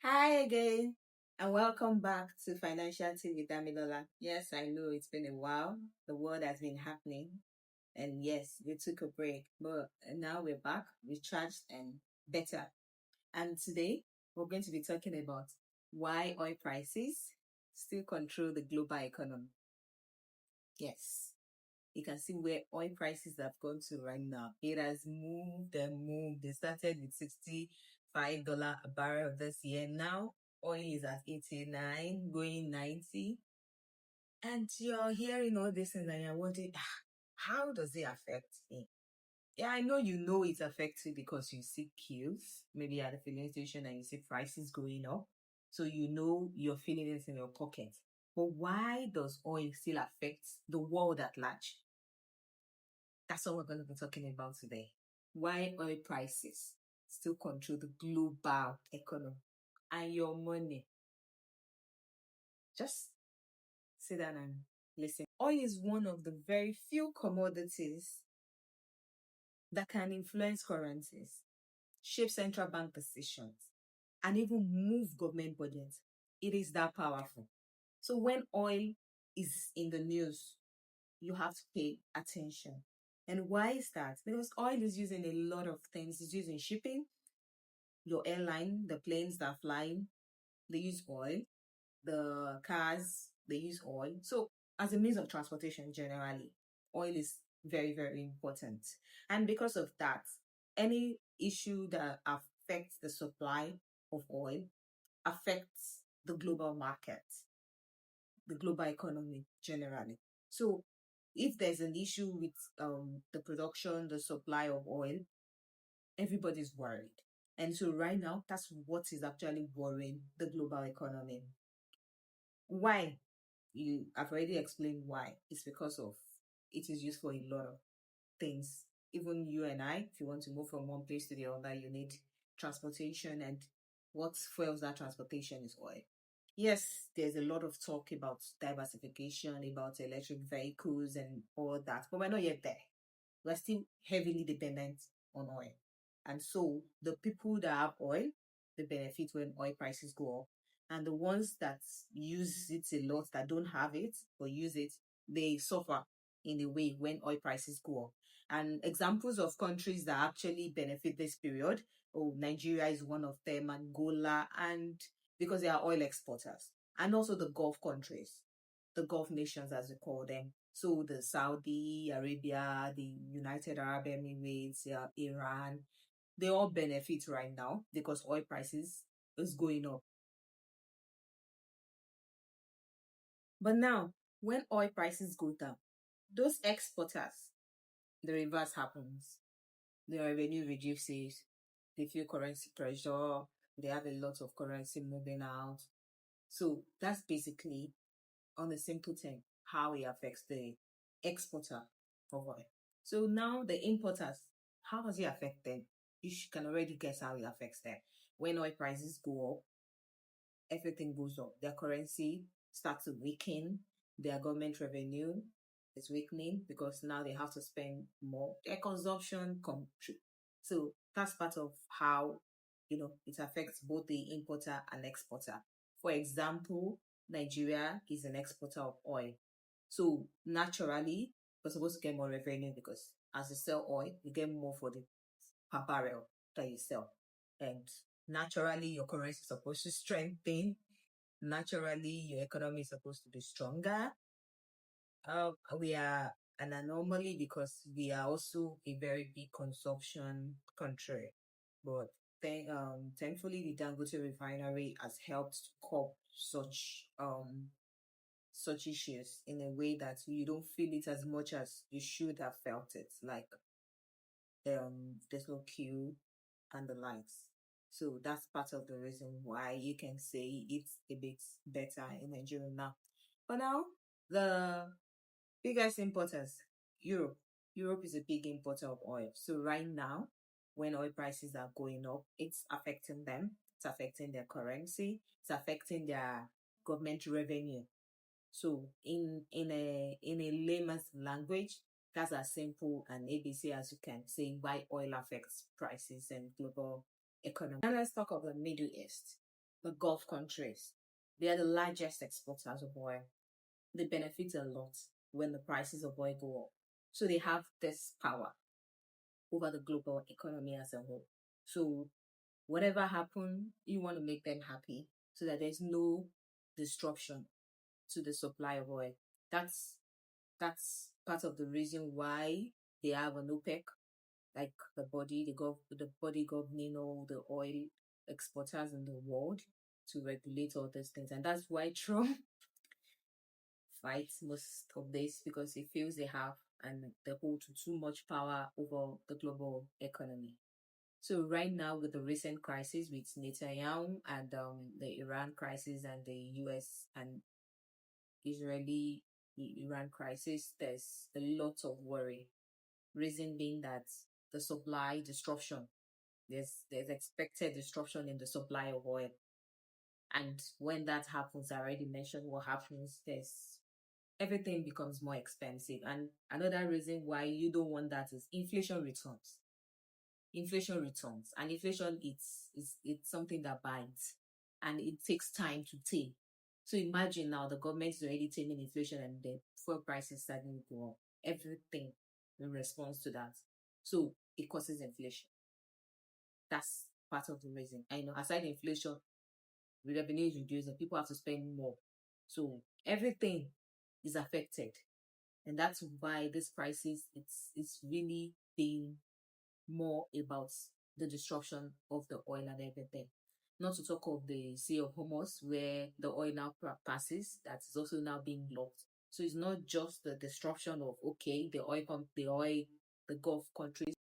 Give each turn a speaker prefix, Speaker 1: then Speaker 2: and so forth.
Speaker 1: Hi again, and welcome back to Financial Tea with Damilola. Yes, I know it's been a while. The world has been happening, and yes, we took a break, but now we're back, recharged, and better. And today, we're going to be talking about why oil prices still control the global economy. Yes, you can see where oil prices have gone to right now. It has moved and moved. They started with $65 a barrel this year. Now oil is at 89, going 90. And you're hearing all this and you're wondering, how does it affect me? Yeah, I know it affects you because you see queues, maybe at the filling station and you see prices going up. So you're feeling it in your pocket. But why does oil still affect the world at large? That's what we're going to be talking about today. Why oil prices still control the global economy and your money. Just sit down and listen. Oil is one of the very few commodities that can influence currencies, shape central bank decisions, and even move government budgets. It is that powerful. So when oil is in the news, you have to pay attention. And why is that? Because oil is used in a lot of things. It's used in shipping, your airline, the planes that are flying, they use oil. The cars, they use oil. So as a means of transportation generally, oil is very, very important. And because of that, any issue that affects the supply of oil affects the global market, the global economy generally. So if there's an issue with the production, the supply of oil, everybody's worried. And so right now, that's what is actually worrying the global economy. Why? I've already explained why. It's because of it is used for a lot of things. Even you and I, if you want to move from one place to the other, you need transportation, and what fuels that transportation is oil. Yes, there's a lot of talk about diversification, about electric vehicles and all that, but we're not yet there. We're still heavily dependent on oil. And so the people that have oil, they benefit when oil prices go up. And the ones that use it a lot, that don't have it or use it, they suffer in a way when oil prices go up. And examples of countries that actually benefit this period, Nigeria is one of them, Angola, and because they are oil exporters, and also the Gulf countries, the Gulf nations as we call them. So the Saudi Arabia, the United Arab Emirates, Iran, they all benefit right now because oil prices is going up. But now, when oil prices go down, those exporters, the reverse happens. The revenue reduces, they feel currency pressure, they have a lot of currency moving out. So that's basically, on a simple thing, how it affects the exporter of oil. So now the importers, how does it affect them? You can already guess how it affects them. When oil prices go up, everything goes up. Their currency starts to weaken. Their government revenue is weakening because now they have to spend more. Their consumption comes through. So that's part of how it affects both the importer and exporter. For example, Nigeria is an exporter of oil. So naturally, you're supposed to get more revenue because as you sell oil, you get more for the per barrel that you sell. And naturally, your currency is supposed to strengthen. Naturally, your economy is supposed to be stronger. We are an anomaly because we are also a very big consumption country. But thankfully, the Dangote refinery has helped to cope such issues in a way that you don't feel it as much as you should have felt it. Like there's no queue and the likes. So that's part of the reason why you can say it's a bit better in Nigeria now. But now, the biggest importers, Europe. Europe is a big importer of oil. So right now, when oil prices are going up, it's affecting them. It's affecting their currency. It's affecting their government revenue. So in a layman's language, that's as simple and ABC as you can say why oil affects prices and global economy. Now let's talk of the Middle East. the Gulf countries. They are the largest exporters of oil. They benefit a lot when the prices of oil go up. So they have this power over the global economy as a whole. So whatever happen, you want to make them happy so that there's no disruption to the supply of oil. That's that's part of the reason why they have an OPEC, like the body governing all the oil exporters in the world to regulate all these things. And that's why Trump fights most of this because he feels they have and they hold too much power over the global economy. So right now, with the recent crisis with Netanyahu and the Iran crisis and the U.S. and Israeli Iran crisis, there's a lot of worry. Reason being that the supply disruption, there's expected disruption in the supply of oil, and when that happens, I already mentioned what happens. There's everything becomes more expensive, and another reason why you don't want that is inflation returns. Inflation returns, and inflation it's something that bites, and it takes time to tame. So imagine now the government is already taming inflation, and the fuel prices starting to go up. Everything in response to that, so it causes inflation. That's part of the reason. I know aside inflation, revenue is reduced, and people have to spend more. So everything is affected, and that's why this crisis it's really being more about the destruction of the oil and everything. Not to talk of the Sea of Hormuz, where the oil now passes, that is also now being blocked. So it's not just the destruction of okay, the Gulf countries